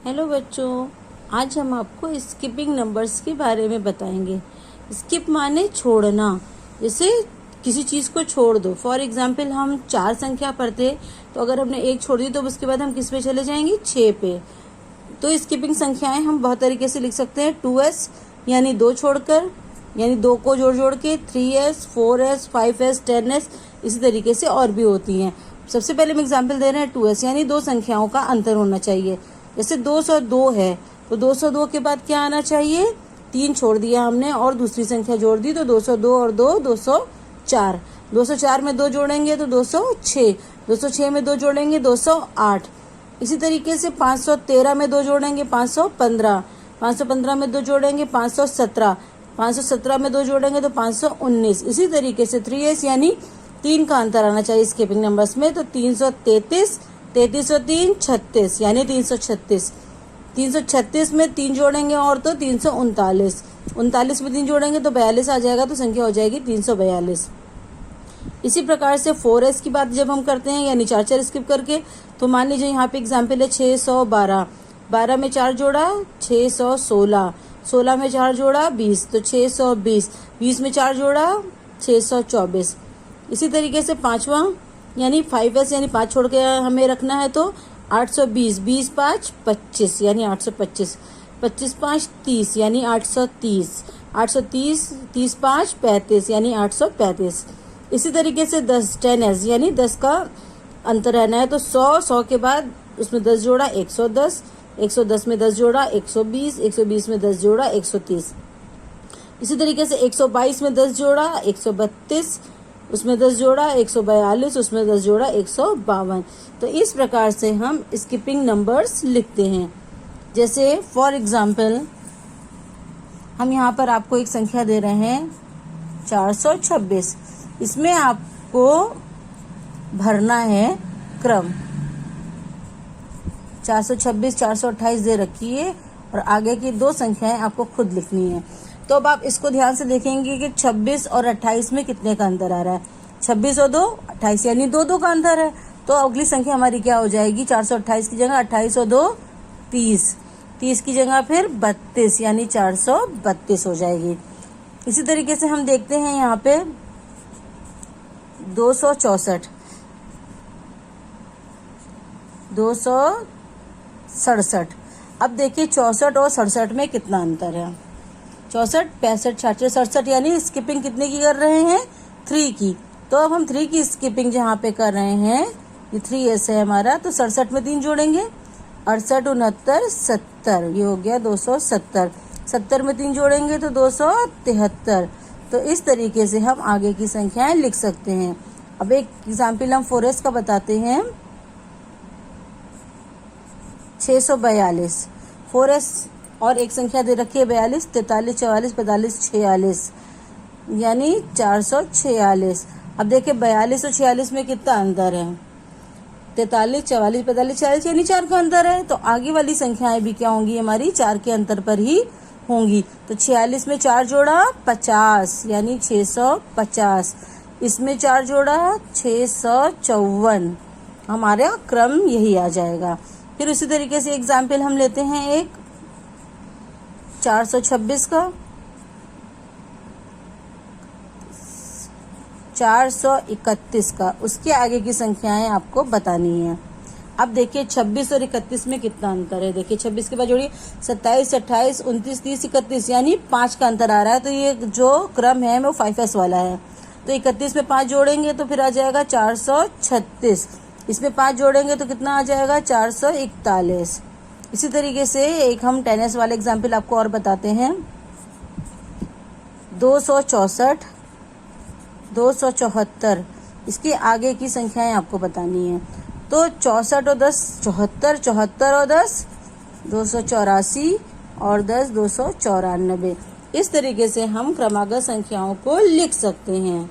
Hello बच्चों, आज हम आपको स्किपिंग नंबर्स के बारे में बताएंगे। स्किप माने छोड़ना, जैसे किसी चीज़ को छोड़ दो। फॉर एग्जाम्पल हम 4 संख्या पढ़ते, तो अगर हमने 1 छोड़ दी तो उसके बाद हम किस पे चले जाएंगे, 6 पे। तो स्किपिंग संख्याएं हम बहुत तरीके से लिख सकते हैं। 2s यानी 2 छोड़कर, यानी 2 को जोड़ जोड़ के, 3s, 4s, 5s, 10s, इसी तरीके से और भी होती हैं। सबसे पहले हम एग्जाम्पल दे रहे हैं 2s यानी 2 संख्याओं का अंतर होना चाहिए। जैसे 202 है तो 202 के बाद क्या आना चाहिए, 3 छोड़ दिया हमने और दूसरी संख्या जोड़ दी, तो 202 और 2 204। 204 में 2 जोड़ेंगे तो 206, 206 में 2 जोड़ेंगे 208। इसी तरीके से 513 में 2 जोड़ेंगे 515, 515 में 2 जोड़ेंगे 517, 517 में 2 जोड़ेंगे तो 519। इसी तरीके से 3s यानी 3 का अंतर आना चाहिए स्किपिंग नंबर्स में, तो 333, 33 और 3 36 यानी 336। 336 में 3 जोड़ेंगे और तो 339, 39 में 3 जोड़ेंगे तो 42 आ जाएगा, तो संख्या हो जाएगी 342। इसी प्रकार से 4s की बात जब हम करते हैं यानी 4 स्किप करके, तो मान लीजिए यहाँ पे एग्जाम्पल है 612, 12 में 4 जोड़ा 616, 16 में 4 जोड़ा 20 तो 620, 20 में 4 जोड़ा 624। इसी तरीके से 5वां यानी 5s यानी 5 छोड़ के हमें रखना है तो 820, 20 5 25 यानी 825, 25 5 30 यानी 830, 830, 30 5 35 यानी 835। इसी तरीके से 10s यानी 10 का अंतर रहना है तो 100 के बाद उसमें 10 जोड़ा 110, 110 में 10 जोड़ा 120, 120 में 10 जोड़ा 130। इसी तरीके से 122 में 10 जोड़ा 132, उसमें 10 जोड़ा 142, उसमें 10 जोड़ा 152। तो इस प्रकार से हम स्किपिंग नंबर्स लिखते हैं। जैसे फॉर एग्जाम्पल हम यहाँ पर आपको एक संख्या दे रहे हैं 426, इसमें आपको भरना है क्रम। 426, 428 दे रखी है और आगे की 2 संख्याएं आपको खुद लिखनी है। तो अब आप इसको ध्यान से देखेंगे कि 26 और 28 में कितने का अंतर आ रहा है। 26 और 2 28 यानी 2 का अंतर है, तो अगली संख्या हमारी क्या हो जाएगी, 428 की जगह 28 और 2 30, 30 की जगह फिर 32 यानी 432 हो जाएगी। इसी तरीके से हम देखते हैं यहाँ पे 264, 267। अब देखिए 64 और 67 में कितना अंतर है। 64, 65, 66, 67 यानी स्किपिंग कितने की कर रहे हैं, 3 की। तो अब हम 3 की स्किपिंग जहाँ पे कर रहे हैं, ये 3s है हमारा, तो 67 में 3 जोड़ेंगे 68, 69, 70, ये हो गया 270। 70 में 3 जोड़ेंगे तो 273। तो इस तरीके से हम आगे की संख्याएं लिख सकते हैं। अब एक एग्जाम्पल हम 4s का बताते हैं, 642। 4s और एक संख्या दे रखी है 42, 43, 44, 45, 46 यानी 446। अब देखिए 42 और 46 में कितना अंतर है, 43, 44, 45, 46 यानी 4 का अंतर है। तो आगे वाली संख्याएं भी क्या होंगी, हमारी 4 के अंतर पर ही होंगी। तो 46 में 4 जोड़ा 50 यानी 650, इसमें 4 जोड़ा 654, हमारा क्रम यही आ जाएगा। फिर उसी तरीके से एग्जाम्पल हम लेते हैं एक 426 का, 431 का, उसके आगे की संख्याएं आपको बतानी है। अब देखिए 26 और 31 में कितना अंतर है। देखिए 26 के बाद जोड़िए 27, 28, 29, 30, 31 यानी 5 का अंतर आ रहा है। तो ये जो क्रम है वो 5s वाला है। तो 31 में 5 जोड़ेंगे तो फिर आ जाएगा 436, इसमें 5 जोड़ेंगे तो कितना आ जाएगा 441। इसी तरीके से एक हम 10s वाले एग्जाम्पल आपको और बताते हैं, 264, 274, इसके आगे की संख्याएं आपको बतानी है। तो 64 और 10 74, 74 और 10 284 और 10 294। इस तरीके से हम क्रमागत संख्याओं को लिख सकते हैं।